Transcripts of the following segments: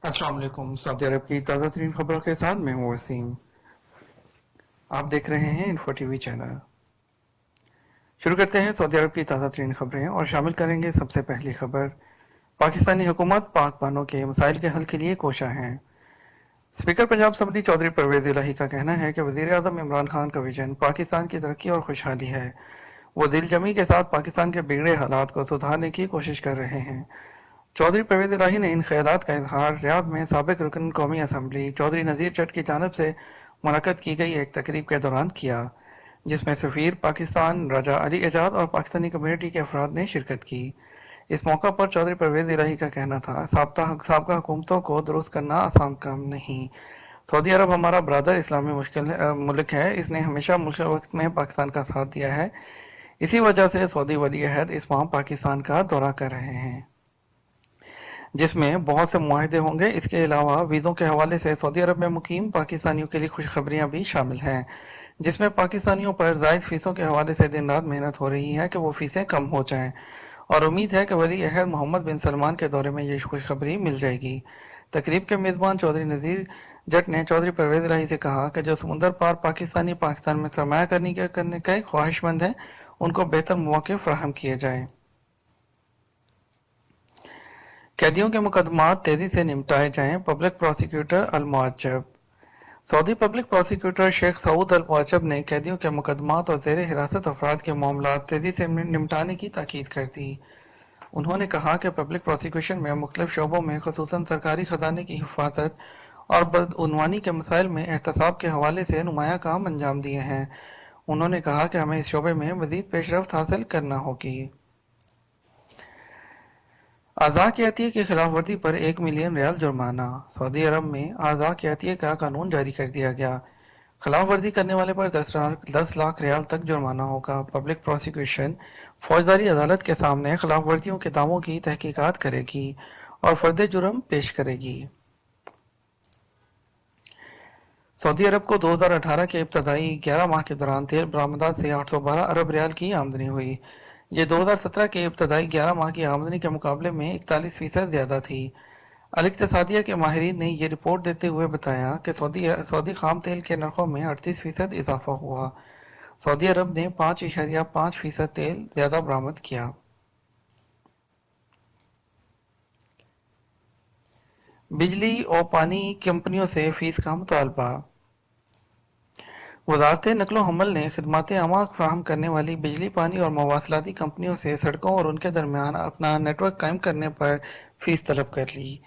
अस्सलाम वालेकुम। सऊदी अरब की ताज़ा तरीन खबरों के साथ मैं हूँ वसीम। आप देख रहे हैं इन्फो टीवी चैनल। शुरू करते हैं सऊदी अरब की ताज़ा तरीन खबरें और शामिल करेंगे सबसे पहली खबर। पाकिस्तानी हुकूमत पाक बानों के मसाइल के हल के लिए कोशा है। स्पीकर पंजाब असम्बली चौधरी परवेज इलाही का कहना है कि वज़ीर आज़म इमरान खान का विजन पाकिस्तान की तरक्की और खुशहाली है। वो दिलजमी के साथ पाकिस्तान के बिगड़े हालात को सुधारने की कोशिश कर रहे हैं। चौधरी परवेज इलाही ने इन ख्यालात का इजहार रियाद में साबिक रुकन कौमी असम्बली चौधरी नज़ीर जट की जानब से मुनक्कद की गई एक तकरीब के दौरान किया, जिसमें सफ़ीर पाकिस्तान राजा अली एजाज और पाकिस्तानी कम्युनिटी के अफराद ने शिरकत की। इस मौका पर चौधरी परवेज इलाही का कहना था, साबका हुकूमतों को दुरुस्त करना आसान काम नहीं। सऊदी अरब हमारा ब्रादर इस्लामी मुल्क है। इसने हमेशा मुश्किल वक्त में पाकिस्तान का साथ दिया है। इसी वजह से सऊदी वली अहद इस माह पाकिस्तान का दौरा कर रहे हैं, जिसमें बहुत से मुआहदे होंगे। इसके अलावा वीज़ों के हवाले से सऊदी अरब में मुकीम पाकिस्तानियों के लिए खुशखबरियां भी शामिल हैं, जिसमें पाकिस्तानियों पर जायद फीसों के हवाले से दिन रात मेहनत हो रही है कि वो फीसें कम हो जाएं, और उम्मीद है कि वली अहद मोहम्मद बिन सलमान के दौरे में ये खुशखबरी मिल जाएगी। तकरीब के मेज़बान चौधरी नज़ीर जट ने चौधरी परवेज इलाही से कहा कि जो समुंदर पार पाकिस्तानी पाकिस्तान में सरमाया करने के ख्वाहिशमंद हैं, उनको बेहतर मौके फराहम किए जाएं। कैदियों के मुकदमात तेजी से निपटाए जाएं। Public prosecutor Al Muajjab. Saudi public prosecutor Sheikh Saud Al Muajjab ने कैदियों के मुकदमात और जेर हिरासत अफराद के मामला तेजी से निपटाने की ताकीद कर दी। उन्होंने कहा कि पब्लिक प्रोसिक्यूशन में मुख्तलिफ शोबों में खसूसन सरकारी खजाने की हिफाजत और बदउनवानी के मसाइल में एहतसाब के हवाले से नुमाया काम अंजाम दिए हैं। उन्होंने कहा कि हमें इस शोबे में मजीद पेशरफ्त हासिल करना होगी। आज़ा की अतिया की खिलाफ वर्जी पर 1 मिलियन रियाल जुर्माना। सऊदी अरब में आज़ा की अतिया का कानून जारी कर दिया गया। खिलाफ वर्जी करने वाले पर 10 लाख रियाल तक जुर्माना होगा। पब्लिक प्रोसिक्यूशन फौजदारी अदालत के सामने खिलाफ वर्जियों के दावों की तहकीकात करेगी और फर्द जुर्म पेश करेगी। सऊदी अरब को 2018 के इब्तदाई 11 माह के दौरान तेल बरामदात से 812 अरब रियाल की आमदनी हुई। ये 2017 के इब्तदाई 11 माह की आमदनी के मुकाबले में 41% ज़्यादा थी। अल इक्तिसादिया के माहिरीन ने यह रिपोर्ट देते हुए बताया कि सऊदी खाम तेल के नरखों में 38% इजाफा हुआ। सऊदी अरब ने 5.5% तेल ज़्यादा बरामद किया। बिजली और पानी कंपनियों से फीस का मुतालबा। वज़ारत नक़्ल-ओ हमल ने खिदमात आमा फराहम करने वाली बिजली, पानी और मवासलाती कंपनियों से सड़कों और उनके दरमियान अपना नेटवर्क कायम करने पर फीस तलब कर ली।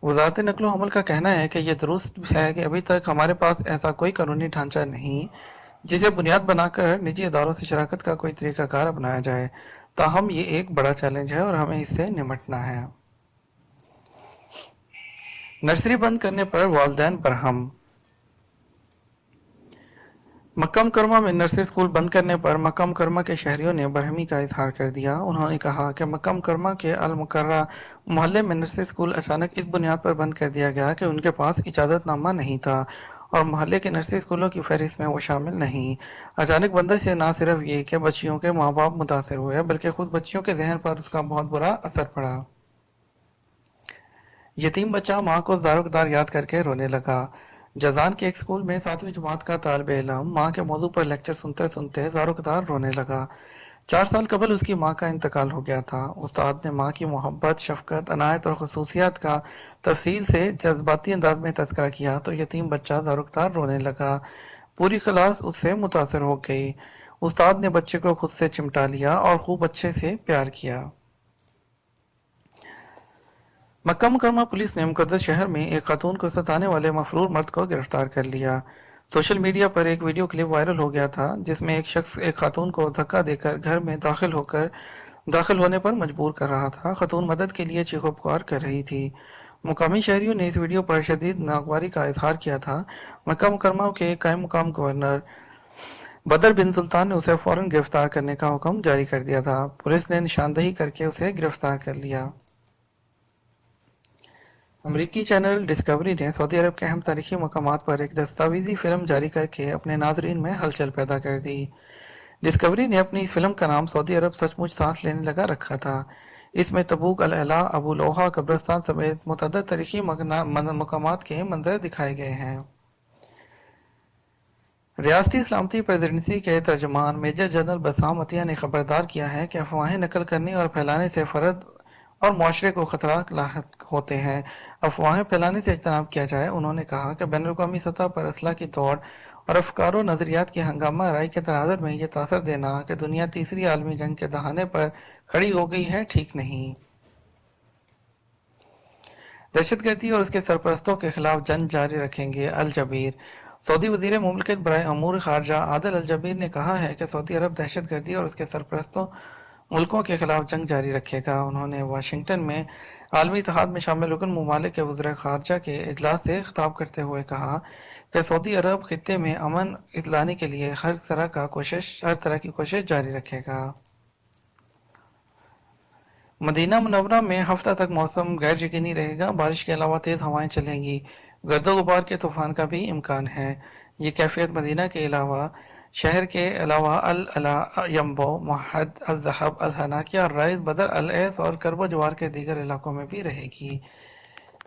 वज़ारत नक़्ल-ओ हमल का कहना है कि यह दुरुस्त है कि अभी तक हमारे पास ऐसा कोई कानूनी ढांचा नहीं जिसे बुनियाद बनाकर निजी इदारों से शराकत का कोई तरीक़ाकार अपनाया जाए। ताहम ये एक बड़ा चैलेंज है और हमें इससे निपटना है। नर्सरी बंद करने पर वालिदैन बरहम। मक्का मुकरमा में नर्सरी स्कूल बंद करने पर मक्का मुकरमा के शहरियों ने बरहमी का इजहार कर दिया। उन्होंने कहा कि मक्का मुकरमा के अल मुकर्रा मोहल्ले में नर्सरी स्कूल अचानक इस बुनियाद पर बंद कर दिया गया कि उनके पास इजाज़तनामा नहीं था और मोहल्ले के नर्सरी स्कूलों की फहरिस्त में वो शामिल नहीं। अचानक बंदश से न सिर्फ ये कि बच्चियों के माँ बाप मुतासर हुए, बल्कि खुद बच्चियों के जहन पर उसका बहुत बुरा असर पड़ा। यतीम बच्चा माँ को दारोकदार याद करके रोने लगा। जजान के एक स्कूल में 7वीं जमात का तालिब इल्म माँ के मौजू पर लेक्चर सुनते सुनते दारोकदार रोने लगा। 4 साल कबल उसकी माँ का इंतकाल हो गया था। उस्ताद ने माँ की मोहब्बत, शफकत, अनायत और खसूसियात का तफसील से जज्बाती अंदाज में तज़किरा किया तो यतीम बच्चा दारोकदार रोने लगा। पूरी क्लास उससे मुतासर हो गई। उस्ताद ने बच्चे को खुद से चिमटा लिया और खूब अच्छे से प्यार किया। मक्का मुकरमा पुलिस ने मुकद्दस शहर में एक खातून को सताने वाले मफरूर मर्द को गिरफ्तार कर लिया। सोशल मीडिया पर एक वीडियो क्लिप वायरल हो गया था, जिसमें एक शख्स एक खातून को धक्का देकर घर में दाखिल होने पर मजबूर कर रहा था। खातून मदद के लिए चीखो पुकार कर रही थी। मुकामी शहरियों ने इस वीडियो पर शदीद नागवारी का इजहार किया था। मक्का मुकरमा के कायम मुकाम गवर्नर बदर बिन सुल्तान ने उसे फौरन गिरफ्तार करने का हुक्म जारी कर दिया था। पुलिस ने निशानदही करके उसे गिरफ्तार कर लिया। अमरीकी चैनल डिस्कवरी ने सऊदी अरब के अहम तारीखी मकामात पर एक दस्तावेजी फिल्म जारी करके अपने नाजरीन में हलचल पैदा कर दी। डिस्कवरी ने अपनी इस फिल्म का नाम सऊदी अरब सचमुच सांस लेने लगा रखा था। اس میں تبوک، العلا، ابو لوہا قبرستان سمیت متعدد تاریخی مقامات کے منظر دکھائے گئے ہیں۔ ریاستی سلامتی پریزیڈنسی کے ترجمان میجر جنرل بسام عطیہ نے خبردار کیا ہے کہ افواہیں نقل کرنے اور پھیلانے سے فرد اور معاشرے کو خطرات لاحق ہوتے ہیں۔ افواہیں پھیلانے سے اجتناب کیا جائے۔ انہوں نے کہا کہ بین الاقوامی سطح پر اسلحہ کی توڑ اور افکار و نظریات کی ہنگامہ آرائی کے تناظر میں یہ تاثر دینا کہ دنیا تیسری عالمی جنگ کے دہانے پر کھڑی ہو گئی ہے، ٹھیک نہیں۔ دہشت گردی اور اس کے سرپرستوں کے خلاف جنگ جاری رکھیں گے: الجبیر۔ سعودی وزیر مملکت برائے امور خارجہ عادل الجبیر نے کہا ہے کہ سعودی عرب دہشت گردی اور اس کے سرپرستوں ملکوں کے خلاف جنگ جاری رکھے گا۔ انہوں نے واشنگٹن میں عالمی اتحاد میں شامل رکن ممالک کے وزرائے خارجہ کے اجلاس سے خطاب کرتے ہوئے کہا کہ سعودی عرب خطے میں امن لانے کے لیے ہر طرح کی کوشش جاری رکھے گا۔ مدینہ منورہ میں ہفتہ تک موسم غیر یقینی رہے گا، بارش کے علاوہ تیز ہوائیں چلیں گی، گرد و غبار کے طوفان کا بھی امکان ہے۔ یہ کیفیت مدینہ کے علاوہ شہر کے علاوہ العلا، ینبو، مہد، الذہب، الحناکیہ، الرائز، بدر، العیس اور کرب و جوار کے دیگر علاقوں میں بھی رہے گی۔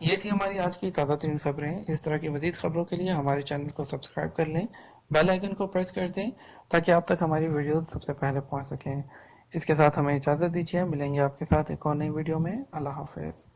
یہ تھی ہماری آج کی تازہ ترین خبریں۔ اس طرح کی مزید خبروں کے لیے ہمارے چینل کو سبسکرائب کر لیں، بیل آئیکن کو پریس کر دیں تاکہ آپ تک ہماری ویڈیوز سب سے پہلے پہنچ سکیں۔ اس کے ساتھ ہمیں اجازت دیجیے، ملیں گے آپ کے ساتھ ایک اور نئی ویڈیو میں۔ اللہ حافظ۔